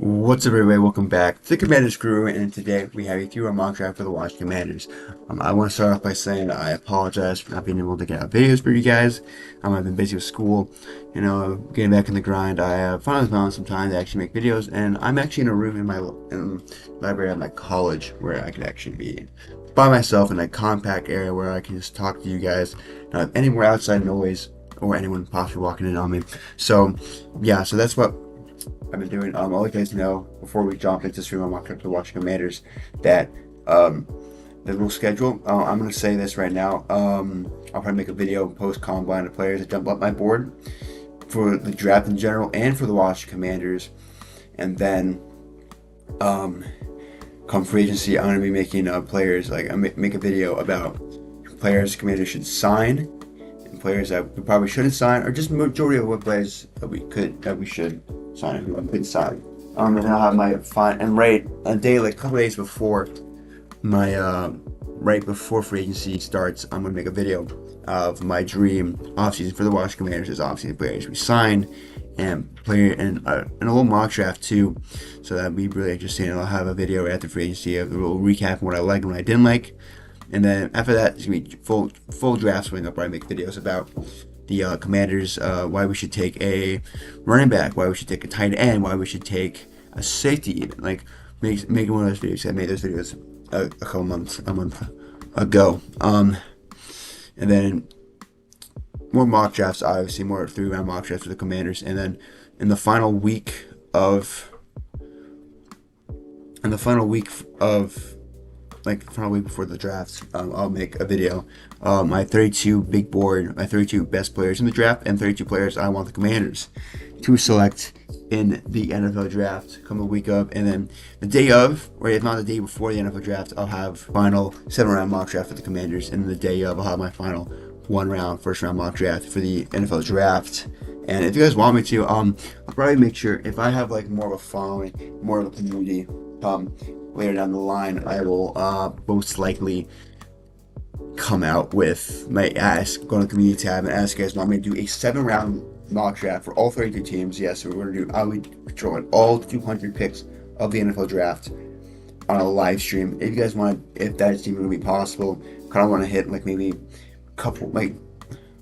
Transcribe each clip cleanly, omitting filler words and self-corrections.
What's up, everybody? Welcome back to the Commanders Crew, and today we have a 3-round mock draft for the Washington Commanders. I want to start off by saying I apologize for not being able to get out videos for you guys. I've been busy with school, getting back in the grind. I have finally found some time to actually make videos, and I'm actually in a room in my library at my college where I can actually be by myself in a compact area where I can just talk to you guys, not have any more outside noise or anyone possibly walking in on me. So, yeah, so that's what I've been doing. I'll let you guys know before we jump into stream on Mock Up to Washington Commanders that the little schedule. I'm gonna say this right now. I'll probably make a video post combine of players that jump up my board for the draft in general and for the Washington Commanders, and then come free agency, I'm gonna be making players like make a video about players Commanders should sign and players that we probably shouldn't sign, or just majority of what players that we should sign who I could sign. And I'll have my fine and right a day, like a couple days before my right before free agency starts, I'm gonna make a video of my dream offseason for the Washington Commanders as offseason players we sign and player and a little mock draft too, so that'd be really interesting. I'll have a video after free agency of a little recap of what I liked and what I didn't like, and then after that it's gonna be full draft swing up where I make videos about the Commanders, why we should take a running back, why we should take a tight end, why we should take a safety even. Like making one of those videos. I made those videos a month ago. And then more mock drafts, obviously more 3-round mock drafts for the Commanders, and then in the final week of like the final week before the draft, I'll make a video. My 32 big board, my 32 best players in the draft, and 32 players I want the Commanders to select in the NFL draft come the week of, and then the day of, or if not the day before the NFL draft, I'll have final 7-round mock draft for the Commanders, and the day of I'll have my final 1-round first-round mock draft for the NFL draft. And if you guys want me to, I'll probably make sure if I have like more of a following, more of a community, later down the line, I will most likely come out with my go on the community tab and ask you guys want me to do a 7-round mock draft for all 32 teams. Yes, so I'll be drawing all 200 picks of the NFL draft on a live stream. If you guys want, if that's even going to be possible, kind of want to hit like maybe a couple, like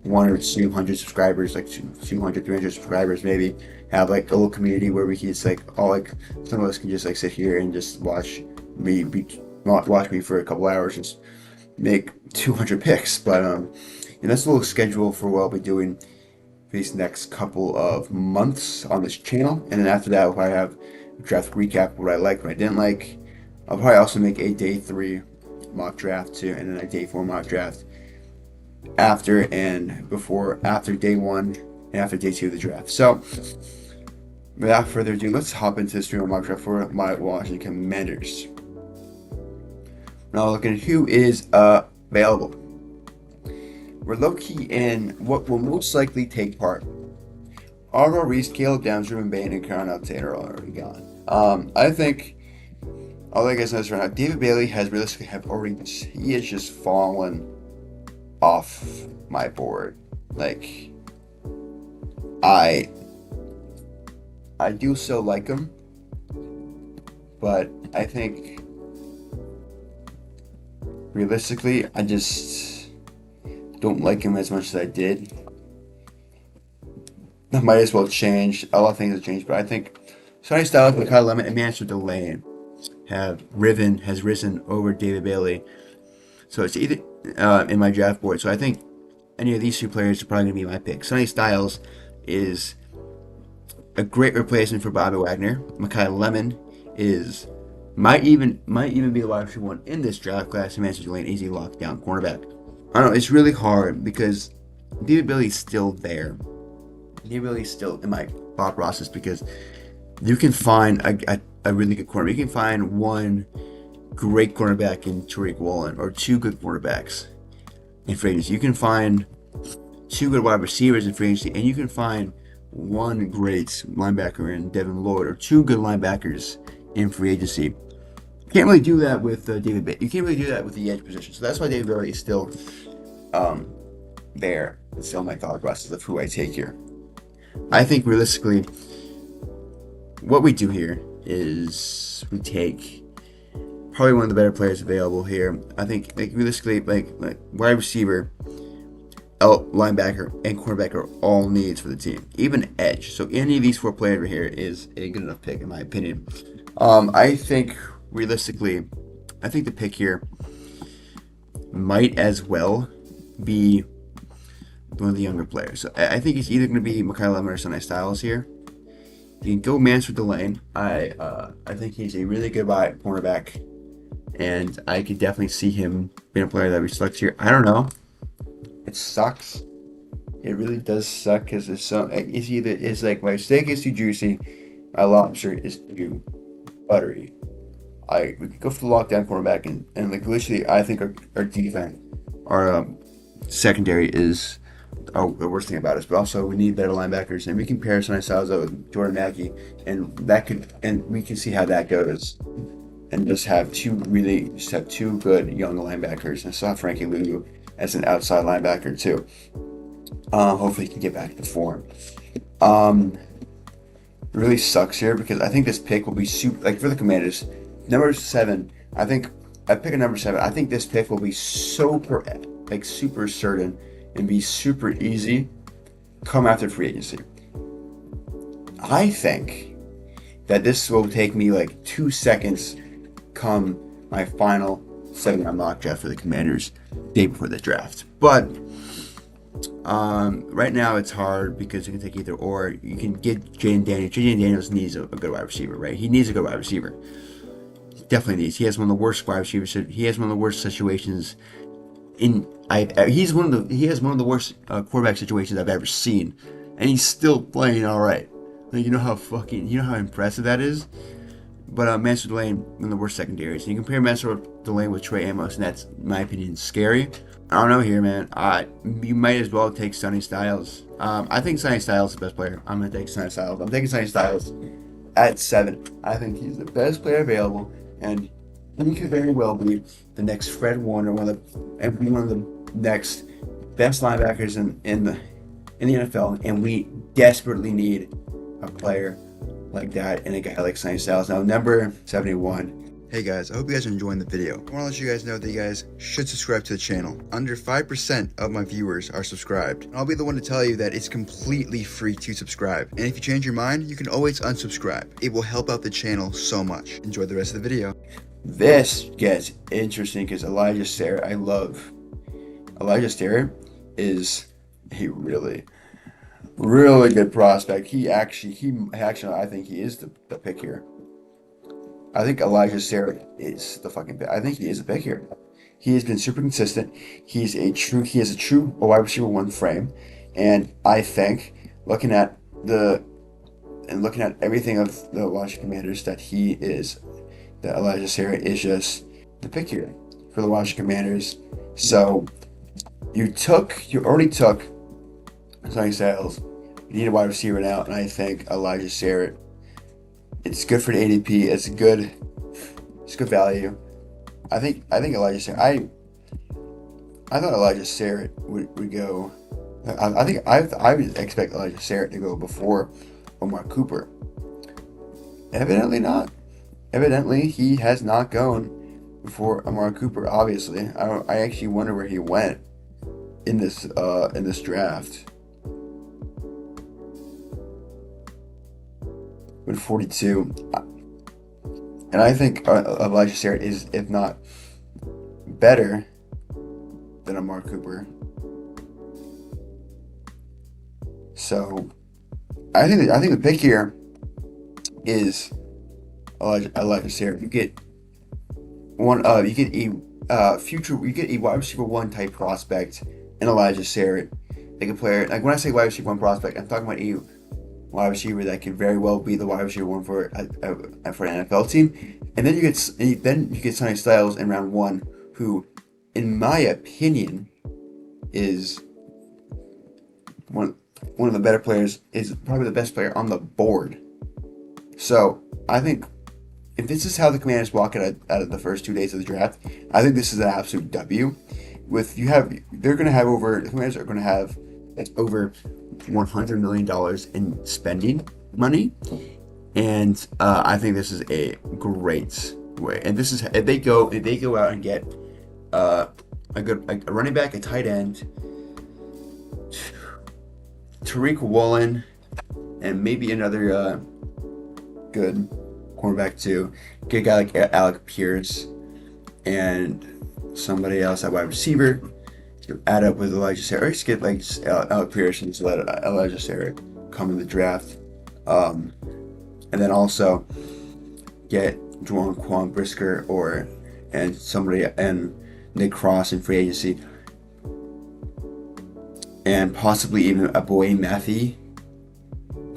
100 or 200 subscribers, like 200, 300 subscribers, maybe have like a little community where we can just like all like some of us can just like sit here and just watch me for a couple hours, just make 200 picks. But and that's a little schedule for what I'll be doing for these next couple of months on this channel. And then after that, I have a draft recap, what I liked, what I didn't like. I'll probably also make a day 3 mock draft too, and then a day 4 mock draft after day 1 and after day 2 of the draft. So without further ado, let's hop into the stream mock draft for my Washington Commanders. Now looking at who is available. We're low-key in what will most likely take part. Arvell Reese, Caleb Downs, Ruben Bain, and Carnell Taylor are already gone. I think all I guys know is right now, David Bailey has realistically he has just fallen off my board. Like I do still like him, but I think realistically I just don't like him as much as I did. That might as well change. A lot of things have changed, but I think Sonny Styles, Mekhi Lemon, and Mansfield Delane has risen over David Bailey. So it's either in my draft board. So I think any of these 2 players are probably going to be my pick. Sonny Styles is a great replacement for Bobby Wagner. Mekhi Lemon might even be the wide receiver 1 in this draft class. And Mansfield Delane, easy lockdown cornerback. I don't know, it's really hard because David Bailey's still there. David Bailey's still in my thought process because you can find a really good corner. You can find one great cornerback in Tariq Woolen, or 2 good cornerbacks in free agency. You can find 2 good wide receivers in free agency, and you can find 1 great linebacker in Devin Lloyd, or 2 good linebackers in free agency. You can't really do that with David Bailey. You can't really do that with the edge position. So that's why David Bailey is still there. It's still my thought process of who I take here. I think realistically, what we do here is we take probably one of the better players available here. I think like realistically, like wide receiver, linebacker, and cornerback are all needs for the team. Even edge. So any of these 4 players right here is a good enough pick in my opinion. I think realistically, I think the pick here might as well be one of the younger players. So I think it's either going to be Mekhi Love or Sonny Styles here. You can go Mansford Delane. I think he's a really good cornerback, and I could definitely see him being a player that we select here. I don't know. It sucks. It really does suck because it's like my steak is too juicy, my lobster is too buttery. We could go for the lockdown cornerback and like literally I think our defense, our secondary is the worst thing about us. But also we need better linebackers, and we can pair Sonny Styles with Jordan Mackey, and we can see how that goes. And just have two good young linebackers, and still have Frankie Luvu as an outside linebacker too. Hopefully he can get back to form. It really sucks here because I think this pick will be super, like for the Commanders, number 7. I think I pick a number 7. I think this pick will be super certain and be super easy come after free agency. I think that this will take me like 2 seconds come my final 7-round mock draft for the Commanders day before the draft. But right now it's hard because you can take either or. You can get Jayden Daniels. Jayden Daniels needs a good wide receiver, right? He needs a good wide receiver. He definitely needs. He has one of the worst wide receivers. He has one of the worst situations he has one of the worst quarterback situations I've ever seen, and he's still playing all right. Like, you know how impressive that is. But Mansford Delane, one of the worst secondaries. And you compare Mansford Delane with Trey Amos, and that's, in my opinion, scary. I don't know here, man. You might as well take Sonny Styles. I think Sonny Styles is the best player. I'm going to take Sonny Styles. I'm taking Sonny Styles at 7. I think he's the best player available, and he could very well be the next Fred Warner, one of the next best linebackers in the NFL, and we desperately need a player like that and a guy like Sonny Styles. Now, number 71. Hey guys, I hope you guys are enjoying the video. I want to let you guys know that you guys should subscribe to the channel. Under 5% of my viewers are subscribed. And I'll be the one to tell you that it's completely free to subscribe. And if you change your mind, you can always unsubscribe. It will help out the channel so much. Enjoy the rest of the video. This gets interesting because Elijah Sarah, I love. Elijah Sarah is a really good prospect. He actually, I think he is the pick here. I think Elijah Sarah is the fucking pick. I think he is the pick here. He has been super consistent. He has a true wide receiver 1 frame, and I think looking at everything of the Washington Commanders that Elijah Sarah is just the pick here for the Washington Commanders. So you already took Sonny Styles. You need a wide receiver now, and I think Elijah Sarah. It's good for the ADP. It's good value. I think Elijah Sarah. I thought Elijah Sarah would go. I would expect Elijah Sarah to go before Amari Cooper. Evidently not. Evidently he has not gone before Amari Cooper. Obviously, I actually wonder where he went in this draft. With 42, and I think Elijah Sarah is, if not better than Amari Cooper. So I think the pick here is Elijah Sarah. You get a wide receiver 1 type prospect in Elijah Sarah. Like a player, like when I say wide receiver 1 prospect, I'm talking about a wide receiver that could very well be the wide receiver 1 for an NFL team. And then you get Sonny Styles in round 1, who, in my opinion, is one of the better players, is probably the best player on the board. So I think if this is how the Commanders walk out of the first 2 days of the draft, I think this is an absolute W. The Commanders are going to have over $100 million in spending money, And I think this is a great way. And this is if they go out and get a running back, a tight end, Tariq Woolen, and maybe another good cornerback too. Get a guy like Alec Pierce and somebody else at wide receiver. Add up with Elijah Sarah. Or just get like Alec Pierce and just let Elijah Sarah come in the draft. And then also get Juwan Brisker and Nick Cross in free agency, and possibly even a Boye Mathie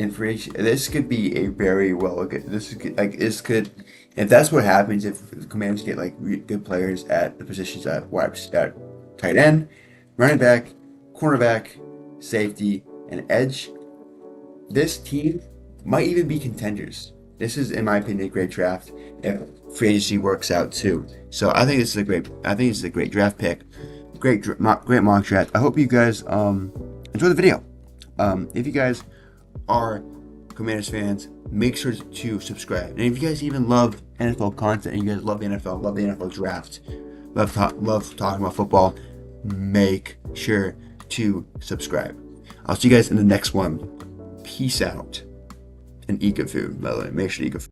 in free agency. This could be a very this could if that's what happens, if the Commanders get like good players at the positions at tight end, running back, cornerback, safety, and edge, this team might even be contenders. This is, in my opinion, a great draft if free agency works out too. So I think this is a great draft pick, great mock draft. I hope you guys enjoy the video. If you guys are Commanders fans, make sure to subscribe. And if you guys even love NFL content and you guys love the NFL, love the NFL draft, love talking about football, make sure to subscribe. I'll see you guys in the next one. Peace out. And eat good food, by the way. Make sure to eat good food.